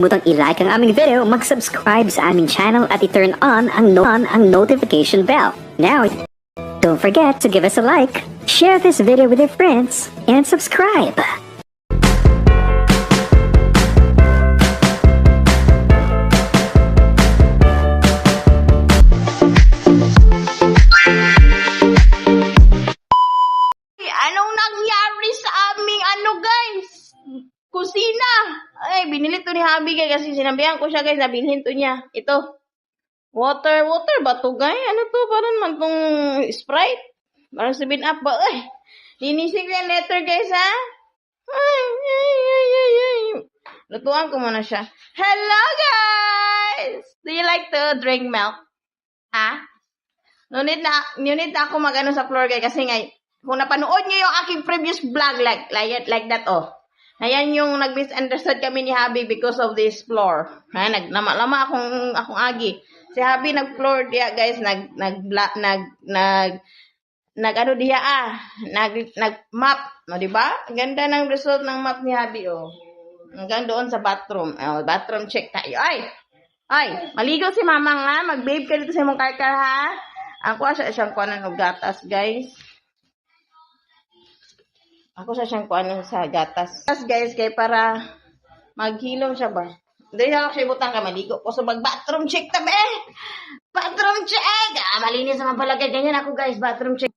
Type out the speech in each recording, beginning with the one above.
Butang i-like ang aming video, mag-subscribe sa aming channel at i-turn on ang notification bell. Now, don't forget to give us a like, share this video with your friends, and subscribe. Anong nangyari sa aming guys? Kusina. Ay, binili to ni Habi guys kasi sinabihan ko siya guys na bilhin to niya. Ito. Water ba to guys? Ano to? Parang man tong Sprite. Parang 7-Up ba? Ay, linisig yung letter guys ha? Ay. Lutuan ko muna siya. Hello guys! Do you like to drink milk? Ha? No need na ako mag-ano sa floor guys kasi nga kung napanood niyo yung aking previous vlog like that Ayan yung nag-misunderstood kami ni Habi because of this floor. Ha, lama akong agi. Si Habi nag-floor diya guys, nag-map, no, di ba? Ang ganda ng result ng map ni Habi Hanggang doon sa bathroom. Bathroom check tayo. Ay, maligo si Mama nga. Mag-babe ka dito sa imong karkar ha. Ako siyang kuhanan ng gatas guys. Ako siyang kuhanan sa gatas. Guys, kay para maghilom siya ba? Hindi ako siya ibutang ka, maligo ko. So, mag-bathroom check tabi. Bathroom check! Malinis naman pala. Ganyan ako, guys. Bathroom check.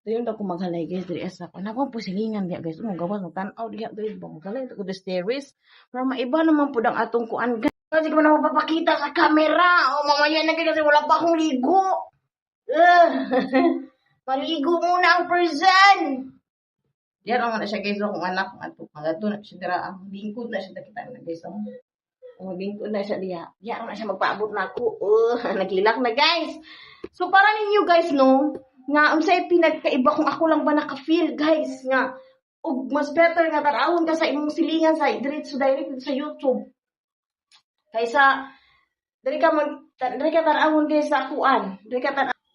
Doon ako maghalay, guys. Dari asa ko. Naku, pusilingan diya, guys. Gawas ng tanaw diya, guys. Maghalay. Ito ko the stairs. Pero maiba naman po ang atong kuan, guys. Kasi ko na mapapakita sa camera. Mamaya na kasi wala pa akong ligo. Maligo muna ang person. Yan ang na siya guys, kung anak magato na siya dira, ang lingkod na siya kita na guys. Ang lingkod na siya diya. Yan na siya magpaabot na ako. Naglilak na guys. So para ninyo guys no, nga unsay pinagkaiba kung ako lang ba naka-feel guys nga ug mas better nga tarawon ka sa imong silingan sa direct sa YouTube. Kaysa diri ka tarawon guys sa kuan.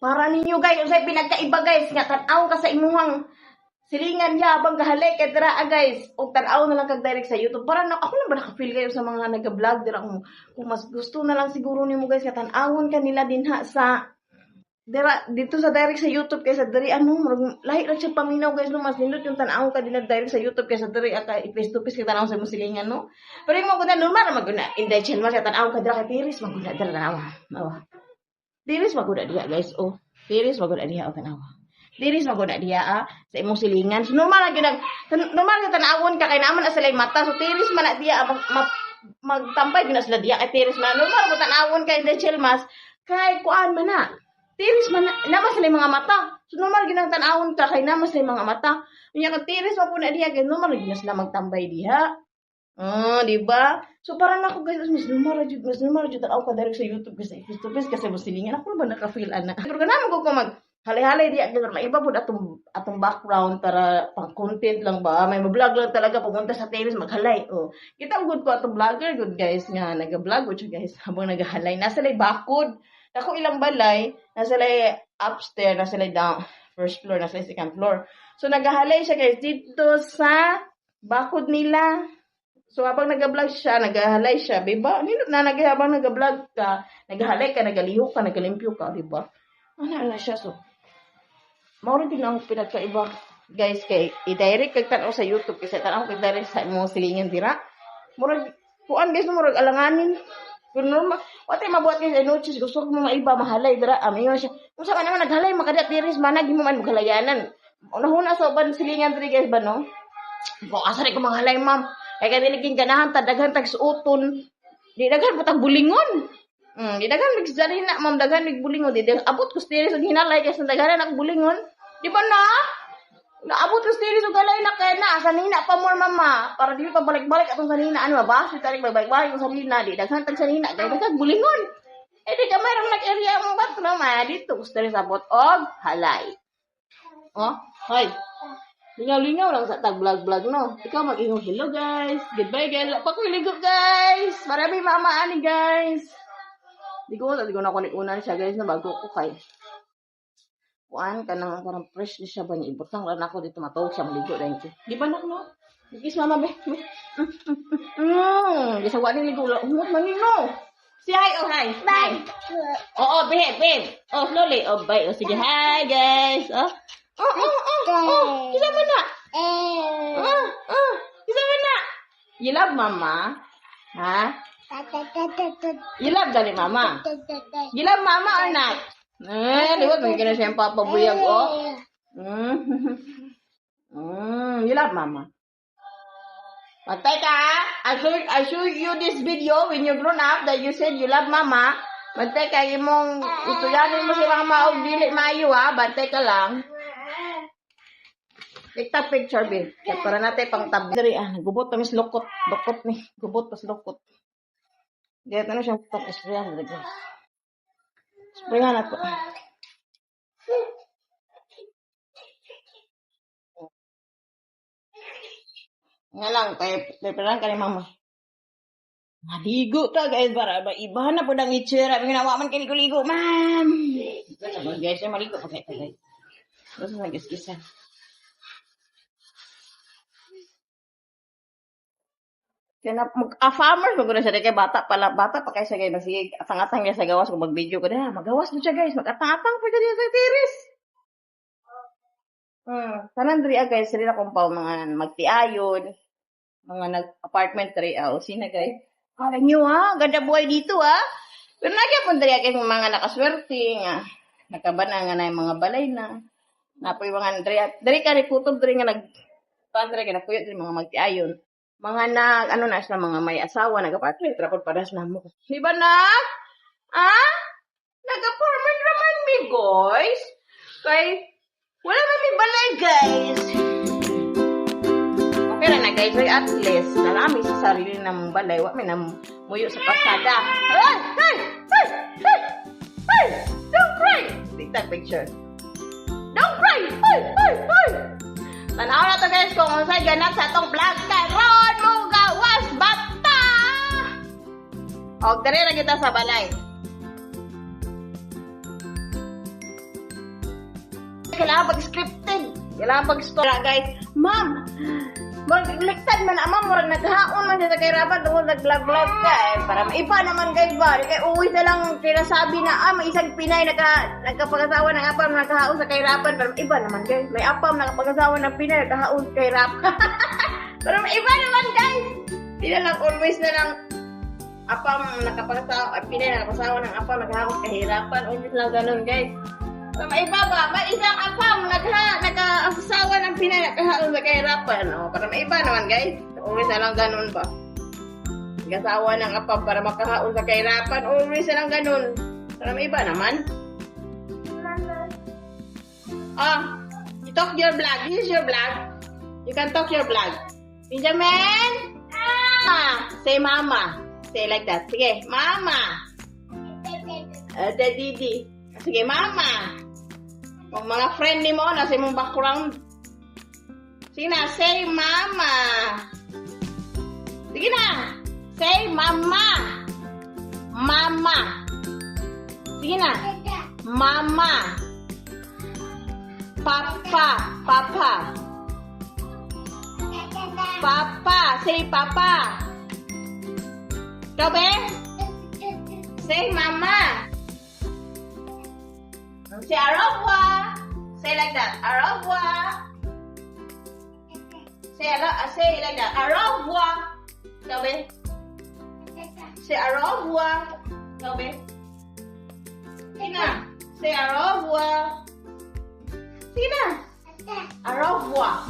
Para ninyo guys unsay pinagkaiba guys nga tan-aw ka sa imuhang silingan niya abang gahalay kay dira guys og tan-aw na lang kag direct sa YouTube para ako lang ba naka-feel kayo sa mga naga-vlog dira kung mas gusto na lang siguro nimo guys nga tan-awon kanila dinha sa dira dito sa direct sa YouTube kaysa diri lahi ra siya paminaw guys no mas nindot yung tan-aw ka dinha direct sa YouTube kaysa diri face to face kay tan-aw sa imong silingan no pero imo gud normal ra maguna intention mo sa tan-aw ka dira kay tiris maguna dira tan-aw tiris maguna diha guys tiris maguna diha tan-aw diris maguna diya sa imong silingan. So normal na tan-awon ka kay naman sa lay mata. So tiris man na diya magtampay gina sila diya kay tiris man. Normal mo tan-awon kay the chilmas kay kuan man na. Tiris man naman sa lay mga mata. So normal gina tan-awon ka kay naman sa lay mga mata. Unya kay tiris man pud na diya kay normal gina sila magtambay diha. Di ba? So para nako guys, mas normal jud tan-aw ka direct sa YouTube kasi face to face kasi mo silingan ako ba naka-feel ana. Pero kana mo ko mag halay-halay diya gano'n maiba pud atong background para pang content lang ba may mo-vlog lang talaga pumunta sa terrace maghalay kita good ko atong vlogger good guys nga naga-vlog ko guys habang nagahalay nasa lay bakod ako ilang balay nasa lay upstairs nasa lay down first floor nasa lay second floor so nagahalay siya guys dito sa bakod nila so habang nag-vlog siya nagahalay siya diba nindot na habang nag-vlog ka nagahalay ka nagalihok ka nagalimpyo ka diba ana siya so mao din ang pinagkaiba guys kay i-direct kag tan-aw sa YouTube kasi tan-aw kag direct sa imong silingan dira murag kuan guys murag alanganin pero normal wate mabuhat guys ay noches gusto ko mga iba mahalay dira amiyon siya unsa man naman naghalay makadat tiris manag mo man maghalayanan unahuna sa uban silingan diri guys ba no ko asa ko mahalay ma'am kay kadilingin ganahan daghan tag suoton di daghan putang bulingon di daghan bigzari na ma'am daghan bigbulingon di abot ko tiris og hinalay guys daghan na bulingon di ba na naabot ko tiris og galay na kay na sanina pa more mama para di pa balik-balik atong sanina ano ba si tarik balik-balik yung sanina di daghan tag sanina kay daghan bulingon di kamay ra nag-area mo ba na dito ko tiris abot og halay hoy lingaw-lingaw lang sa tag-vlog no. Ikaw mag-ingon, hello guys. Goodbye guys. Pakuligo guys. Marami mama ani guys. Di ko na kunik-unan siya guys na bago ko kay. Kuan ka nang parang fresh na siya ba niya. Ibutang lang ako dito matawag siya maligo dahil ko. Di ba nak no? Kiss mama, be. Gisawa ni ligo. Umot manino. Say hi, oh hi. Bye. Oh, behave. Oh, slowly. Oh, bye. Oh, sige, hi, guys. Oh. Kisa mo na. Kisa mo na. You love mama? Ha? You love dali mama? You love mama or not? Liwag, may kina siyang papabuyag, oh. You love mama? Patay ka, I show you this video when you grown up that you said you love mama. Bantay ka, imong ituyanin mo si mama o dili maayo ha. Bantay ka lang. Take that picture, babe. Para natin pang tabi. Dari, nagubot na mis lokot. Lokot ni. Gubot pas lokot. Dito na siyang putang isprayan. Sprayan na po. Nga lang, peperan ka ni mama. Maligo ta, guys. Para iba na po ng itsura. Ginawa man kaligo-ligo, ma'am. Guys, maligo. Okay, guys. Tapos nag-iskisan. Kaya na, farmers, maguna siya kay bata pa kay siya guys. Sige, atang-atang niya sa gawas kung mag-video ko. Magawas mo siya guys. Mag-atang-atang pa siya sa tiris. Kanan diri guys, sila na kumpaw mga magtiayon, mga nag-apartment diri o sina guys. Kala niyo ganda buhay dito Pero nagyapon diri guys mga nakaswerte nga nakabana nga na yung mga balay na. Napoy mga diri ka kutob diri nga nagpandre ka nakuyot diri mga magtiayon. Mga na sila mga may asawa nag-apartment trapod padas na mo. Di ba na? Nag-apartment naman mi guys. Kay wala man may balay, guys. Okay na guys. At least, narami sa sarili ng balay. Wala may namuyo sa pasada. Hey! Don't cry! Take that picture. Don't cry! Hey! Tanaw na to guys kung unsay ganap sa atong vlog. Karon mo gawas bata! O, dali na kita sa balay. Kailangan pag-scripted. Kailangan pag-story. Guys, ma'am, liktad man ma'am, murag naghaon man siya sa kay Rabat, doon nag-vlog-vlog ka para maiba naman guys ba. Kaya uwi na lang kinasabi na, may isang Pinay nagkapag-asawa ng apam naghaon sa kay Rabat, para maiba naman guys. May apam nakapag-asawa ng Pinay naghaon kay Rabat. Para maiba naman guys. Hindi na lang always na lang apam nakapag-asawa, Pinay nakapag-asawa ng apam naghaon kay Rabat. Always lang ganun guys. So, may iba ba? May isang apam nag-asawa ng Pinay naghahaon sa kahirapan. Para may iba naman guys. Always na lang ganun ba? Nag-asawa ng apam para makahaon sa kahirapan. Always na lang ganun. Para may iba naman. You talk your vlog. This is your vlog. You can talk your vlog. Benjamin? Say mama. Say like that. Sige, mama. Didi. Sige, mama. Kung mga friend ni mo, nasa imong background. Sige na, say mama. Sige na. Say mama. Mama. Sige na. Mama. Papa. Papa. Papa. Say papa. Ikaw ba? Say mama. Say au revoir. Say like that. Au revoir. Say like that. Au revoir. Sabi. Say au revoir. Sabi. Sina. Say au revoir. Sina. Au revoir.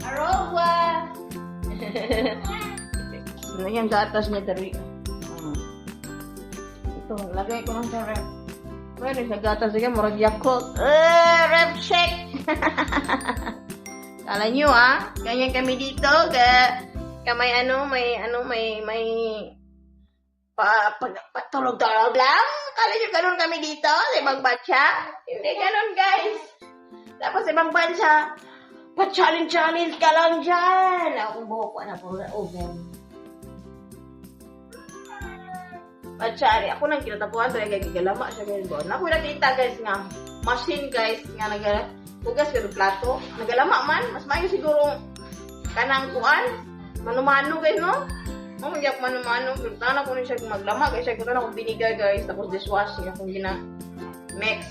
Au revoir. Ano yung gatas niya dari? Ito, lagay ko lang sa rep. Pwede sa gatas sige, murag Yakult. Rep shake. Kala nyo ganyan kami dito. May patulog-tulog lang. Kala nyo ganun kami dito sa ibang batsa. Hindi ganun guys. Tapos sa ibang batsa, pa-challenge ka lang dyan. Akong buhok ko na po na oven. Pachari, ako nang kinatapuan to kay gigalama siya guys. Ako nakita guys nga machine guys nga hugas pero plato. Nagalama man, mas maayo siguro kanang kuan. Mano-mano guys, no? Oh, hindi ako mano-mano. Pero tana ko rin siya kung maglama. Kaya siya ko na akong binigay guys. Tapos dishwashing akong gina-mix.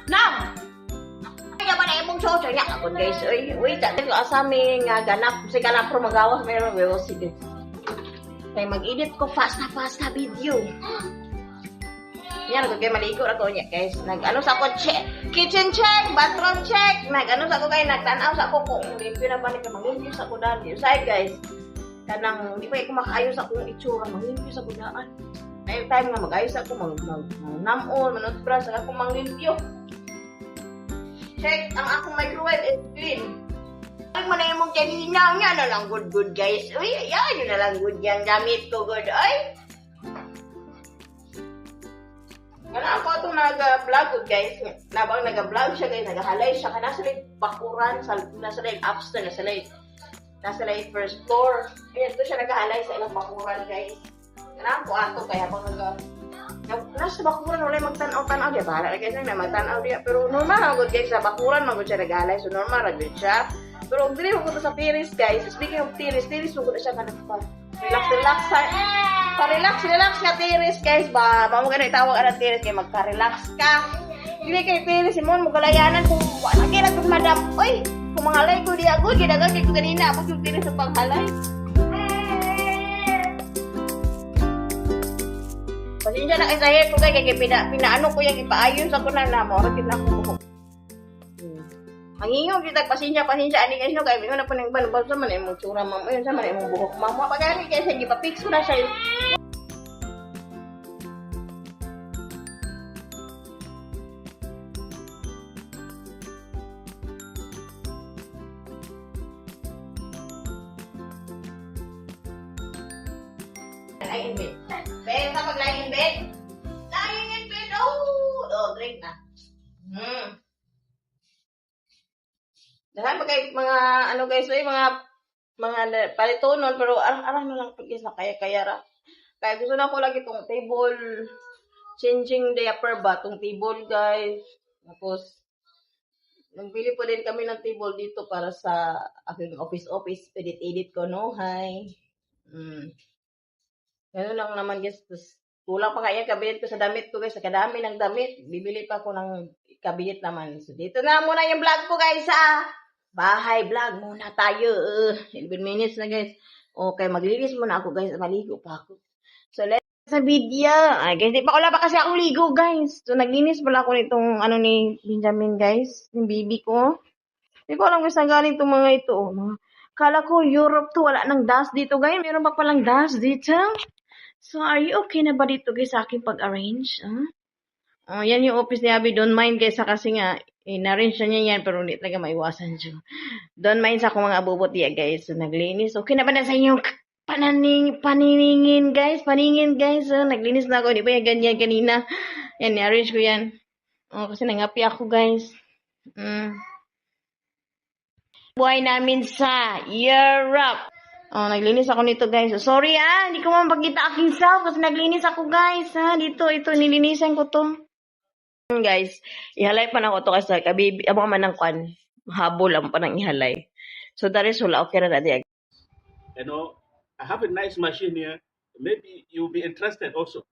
Nam! Kaya ba na imong chocho niya? Ako guys, wait, dati ko asami nga ganap. Kasi ganap pro magawas meron. Well, sige. Kaya mag-edit ko fast na video. Yan, kaya maligo ako niya guys. Nag-ano sa ako, check. Kitchen check, bathroom check. Nag-ano sa ako guys, nagtanaw sa ako kung limpyo na ba ni ka mag-limpyo sa ako daan. Side guys. Kanang, hindi pa ako makaayos akong itsura. Mag-limpyo sa ako daan. May time nga mag-ayos ako, mag-namon, manutbrush, ako mang-limpyo. Check, ang akong microwave is clean. Ay, mo na yung mong kanina nga na lang good guys. Uy, yan, yun na lang good yan. Gamit ko good. Ay! Kaya ako itong nag-vlog guys. Nabang nag-vlog siya guys, nag-halay siya. Kaya nasa like bakuran, nasa like upstairs, nasa like first floor. Kaya ito siya nag-halay sa ilang bakuran guys. Kaya ako ato, kaya bang nasa bakuran, wala magtanaw-tanaw diya. Bahala na guys na magtanaw diya. Pero normal lang good guys, sa bakuran magod siya nag-halay. So normal lang good siya. Pero kung dili mo ko sa tiris guys, speaking of tiris mo ko na siya kanang relax. Pa-relax ka tiris guys ba. Mamo ka na itawag ka na tiris kaya magka-relax ka. Hindi kay tiris mo magalayanan kung wala kaya nagpag madam. Uy, kung mangalay ko di ako, ginagagay ko kanina. Abot yung tiris sa paghalay. Pasensya na kayo ko kaya pinaano ko yung ipaayon sa kunan na mo. Rakit na ako buhok. Ang inyo, kita pasensya ani guys no kaya mo na po nang ban sa man imong tsura mamo yun sa man imong buhok mamo pagani kaya sa gipapix ko na siya. Lying in bed. Ben, kapag lying in bed? Lying in bed, oh, drink na. Dahan pa kay mga, ano guys, mga palitonon, pero arang na lang guys na kaya ra. Kaya gusto na ko lagi itong table, changing diaper ba, itong table guys. Tapos, nagbili po din kami ng table dito para sa aking office, edit ko, no, hi. Ganun lang naman guys. Tapos, kulang pa kaya kabinet ko sa damit ko guys. Sa kadami ng damit. Bibili pa ako ng kabinet naman. So, dito na muna yung vlog ko guys bahay vlog muna tayo. 11 minutes na guys. Okay, maglinis muna ako guys. Maligo pa ako. So, let's sa video. Ay guys, wala pa kasi akong ligo guys. So, naglinis pala ako nitong ano ni Benjamin guys. Yung baby ko. Hindi ko alam guys na galing itong mga ito. Kala ko Europe to. Wala nang dust dito guys. Meron pa palang dust dito. So, are you okay na ba dito guys sa aking pag-arrange? Oh, yan yung office ni Abby. Don't mind guys kasi nga, na-arrange na niya yan pero hindi talaga maiwasan siya. Don't mind sa akong mga abubot niya guys. So, naglinis. Okay na ba na sa inyong paningin guys? Naglinis na ako. Hindi pa yung ganyan kanina. Yan, na-arrange ko yan. Oh, kasi nangapi ako guys. Buhay namin sa Europe. Oh, naglinis ako nito guys. So, sorry hindi ko mapagkita aking self kasi naglinis ako guys Dito, ito, nilinisan ko to. Guys, ihalay pa na ako to kasi kabibi, abang man ng kwan. Habol lang pa nang ihalay. So, that is wala. Okay na dati. You know, I have a nice machine here. Maybe you'll be interested also.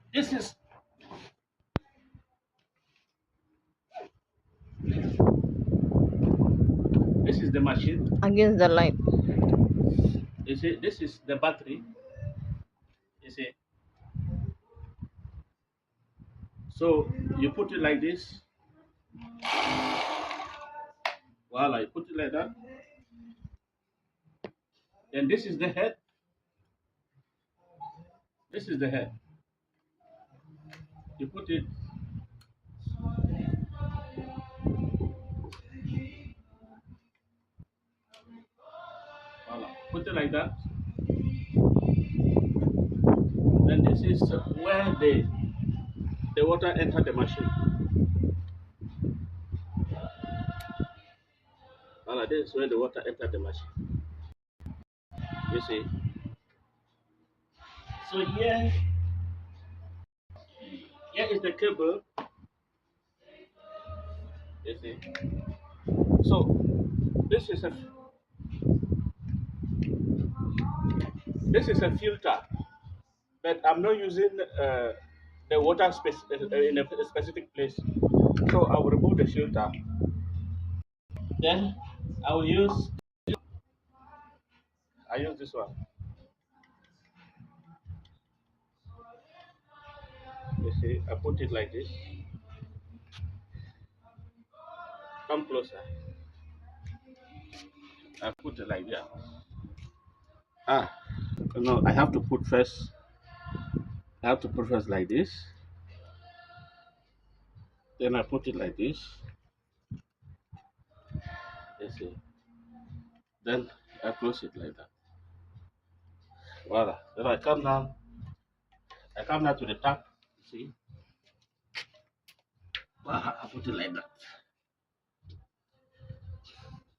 This is the machine. Against the light. You see, this is the battery. You see. So you put it like this. Voila, you put it like that. Then this is the head. This is the head. You put it. Voila, put it like that. Then this is where the water enter the machine. Voila, this is where the water enter the machine. You see. So here is the cable. You see. So this is a filter, but I'm not using the water in a specific place. So I will remove the filter. Then I will use this one. You see, I put it like this. Come closer. I put it like that. Ah, no, I have to put first. I have to put first like this. Then I put it like this. You see. Then I close it like that. Voila. Then I come down. I come down to the top. See. Voila. I put it like that.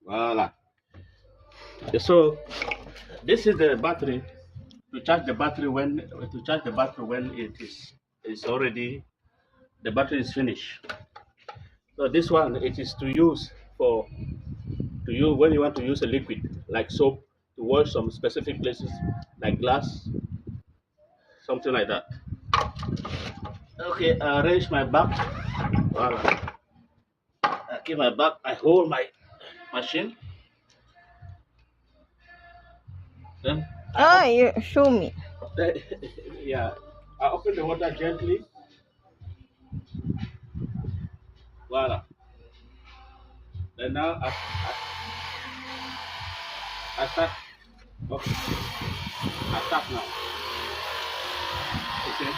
Voila. So this is the battery. To charge the battery when it's already the battery is finished. So this one it is to use when you want to use a liquid like soap to wash some specific places like glass, something like that. Okay, I arrange my back. Voila. I keep my back. I hold my machine. Then You show me. yeah, I open the water gently. Voila. Then now I start. Okay. I start now. Okay.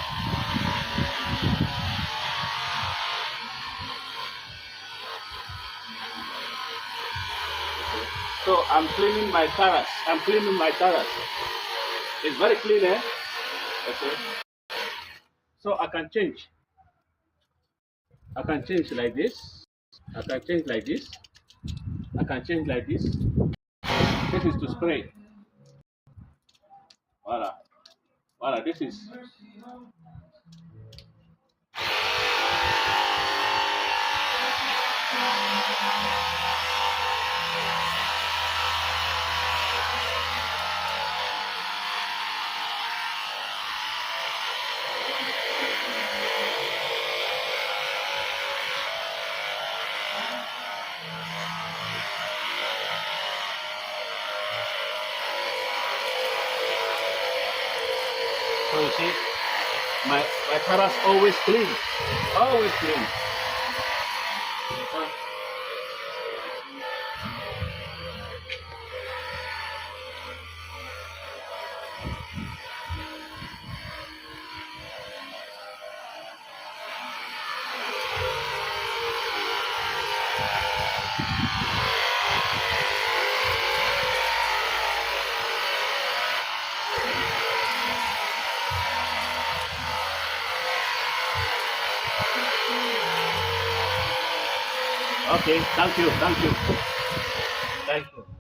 So I'm cleaning my terrace. It's very clean, eh? Okay. So I can change. I can change like this. I can change like this. I can change like this. This is to spray. Voila. Voila. This is. So you see, my terrace always clean. Always clean. Okay, thank you. Thank you.